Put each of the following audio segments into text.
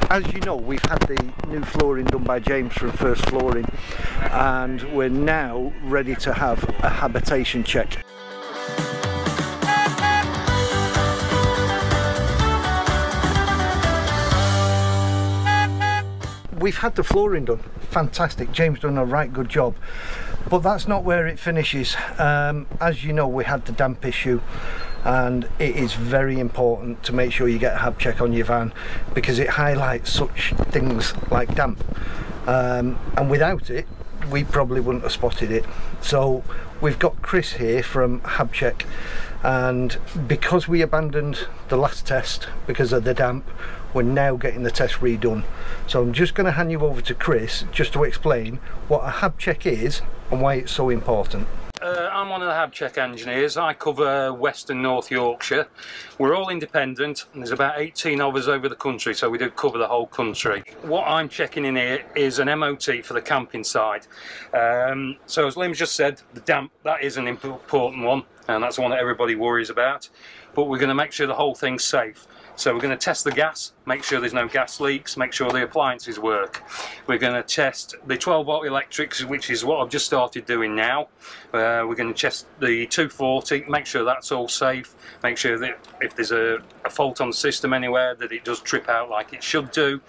As you know, we've had the new flooring done by James from First Flooring, and we're now ready to have a habitation check. We've had the flooring done, fantastic. James done a right good job, but that's not where it finishes. As you know, we had the damp issue, and it is very important to make sure you get a hab check on your van, because it highlights such things like damp, and without it we probably wouldn't have spotted it. So we've got Chris here from Hab Check, and because we abandoned the last test because of the damp, we're now getting the test redone. So I'm just going to hand you over to Chris just to explain what a Hab Check is and why it's so important. I'm one of the Hab Check engineers. I cover West and North Yorkshire. We're all independent, and there's about 18 of us over the country, so we do cover the whole country. What I'm checking in here is an MOT for the camping side. So as Liam's just said, the damp, that is an important one, and that's the one that everybody worries about. But we're going to make sure the whole thing's safe. So we're going to test the gas, make sure there's no gas leaks, make sure the appliances work. We're going to test the 12-volt electrics, which is what I've just started doing now. We're going to test the 240, make sure that's all safe, make sure that if there's a fault on the system anywhere, that it does trip out like it should do.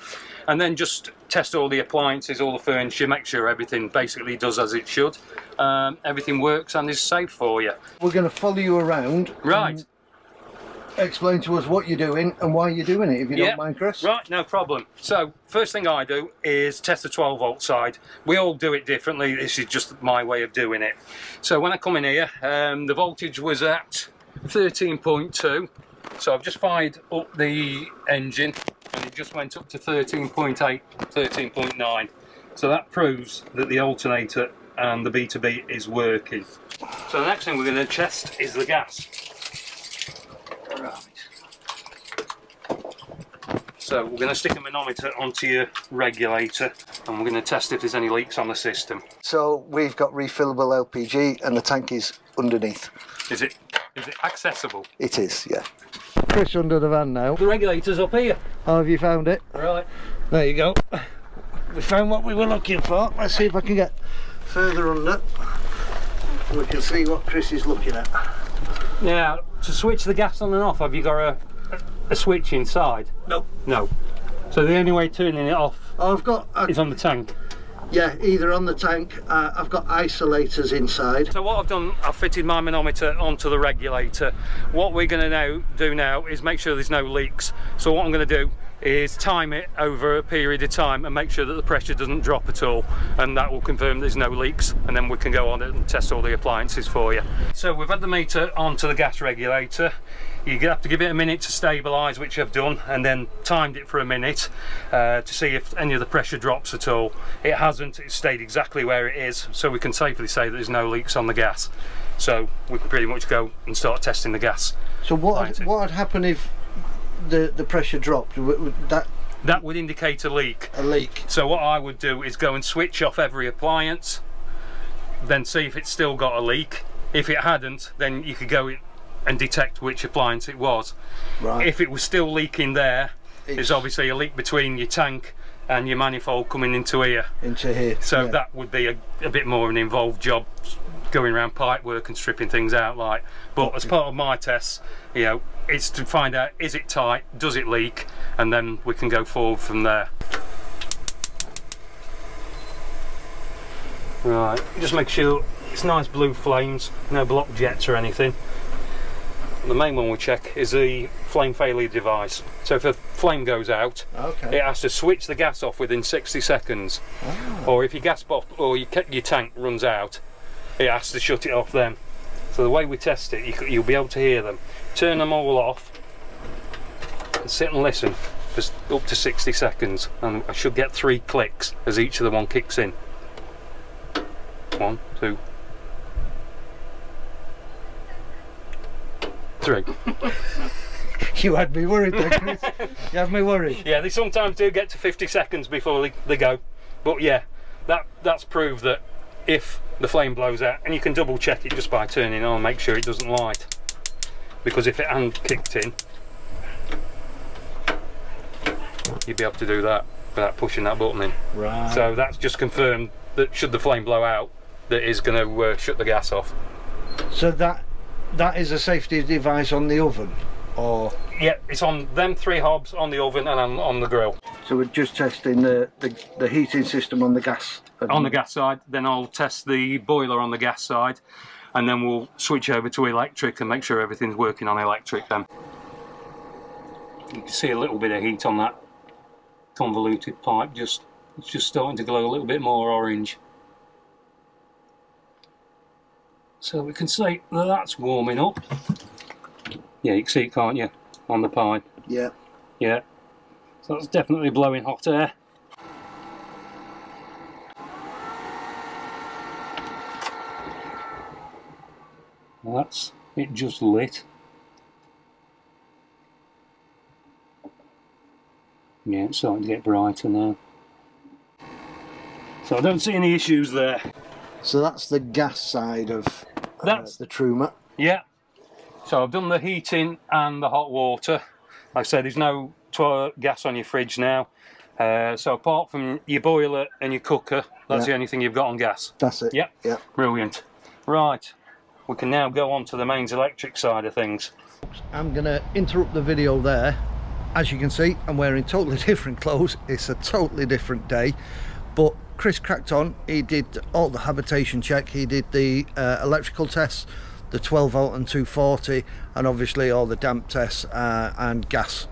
And then just test all the appliances, all the furniture, make sure everything basically does as it should. Everything works and is safe for you. We're going to follow you around. Right. Explain to us what you're doing and why you're doing it, if you don't mind, Chris. Right, no problem. So first thing I do is test the 12-volt side. We all do it differently. This is just my way of doing it. So when I come in here, the voltage was at 13.2. So I've just fired up the engine and it just went up to 13.8, 13.9. So that proves that the alternator and the B2B is working. So the next thing we're going to test is the gas. Right. So we're going to stick a manometer onto your regulator, and we're going to test if there's any leaks on the system. So we've got refillable LPG and the tank is underneath. Is it accessible? It is, yeah. Chris under the van now. The regulator's up here. Oh, have you found it? Right. There you go. We found what we were looking for. Let's see if I can get further under. We can see what Chris is looking at. Now, to switch the gas on and off, have you got a switch inside? Nope. No. So the only way turning it off is on the tank? Yeah, either on the tank. I've got isolators inside. So what I've done, I've fitted my manometer onto the regulator. What we're going to do now is make sure there's no leaks. So what I'm going to do is time it over a period of time and make sure that the pressure doesn't drop at all, and that will confirm there's no leaks, and then we can go on it and test all the appliances for you. So we've had the meter onto the gas regulator. You have to give it a minute to stabilise, which I've done, and then timed it for a minute to see if any of the pressure drops at all. It hasn't, it's stayed exactly where it is, so we can safely say that there's no leaks on the gas. So we can pretty much go and start testing the gas. So what would happen if the pressure dropped? That would indicate a leak. A leak. So what I would do is go and switch off every appliance, then see if it's still got a leak. If it hadn't, then you could go and detect which appliance it was. Right. If it was still leaking there's obviously a leak between your tank and your manifold coming into here. Into here. So yeah, that would be a bit more of an involved job, going around pipe work and stripping things out like. But as part of my tests, you know, it's to find out, is it tight, does it leak, and then we can go forward from there. Right, just make sure it's nice blue flames, no block jets or anything. The main one we check is the flame failure device. So if a flame goes out, it has to switch the gas off within 60 seconds. Or if your gas bottle or your tank runs out, it has to shut it off then. So the way we test it, you'll be able to hear them. Turn them all off and sit and listen for up to 60 seconds, and I should get 3 clicks as each of the one kicks in. 1, 2, 3. You had me worried then, Chris. You had me worried. Yeah, they sometimes do get to 50 seconds before they go. But yeah, that's proved that if the flame blows out, and you can double check it just by turning on, make sure it doesn't light. Because if it hadn't kicked in, you'd be able to do that without pushing that button in. Right. So that's just confirmed that should the flame blow out, that is going to shut the gas off. So that is a safety device on the oven, or? Yeah, it's on them 3 hobs, on the oven and on the grill. So we're just testing the heating system on the gas. On the gas side, then I'll test the boiler on the gas side, and then we'll switch over to electric and make sure everything's working on electric then. You can see a little bit of heat on that convoluted pipe, it's just starting to glow a little bit more orange. So we can see that that's warming up. Yeah, you can see it, can't you, on the pipe? Yeah. Yeah. So that's definitely blowing hot air. Well, that's it, just lit. Yeah, it's starting to get brighter now. So I don't see any issues there. So that's the gas side of That's the Truma. Yeah. So I've done the heating and the hot water. Like I said, there's no gas on your fridge now. So apart from your boiler and your cooker, that's the only thing you've got on gas. That's it. Yep. Yep. Brilliant. Right. We can now go on to the mains electric side of things. I'm going to interrupt the video there. As you can see, I'm wearing totally different clothes. It's a totally different day. But Chris cracked on. He did all the habitation check. He did the electrical tests, the 12 volt and 240, and obviously all the damp tests and gas.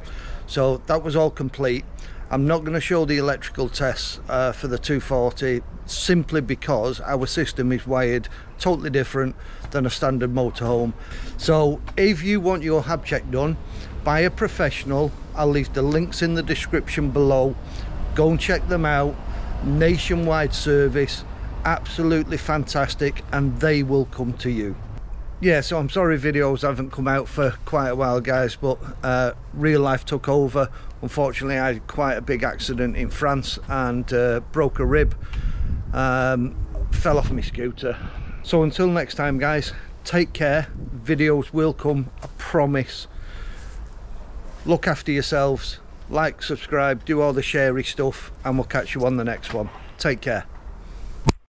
So that was all complete. I'm not going to show the electrical tests for the 240 simply because our system is wired totally different than a standard motorhome. So if you want your hab check done by a professional, I'll leave the links in the description below. Go and check them out. Nationwide service, absolutely fantastic, and they will come to you. Yeah, so I'm sorry videos haven't come out for quite a while, guys, but real life took over. Unfortunately, I had quite a big accident in France and broke a rib, fell off my scooter. So until next time, guys, take care. Videos will come, I promise. Look after yourselves, like, subscribe, do all the sharey stuff, and we'll catch you on the next one. Take care.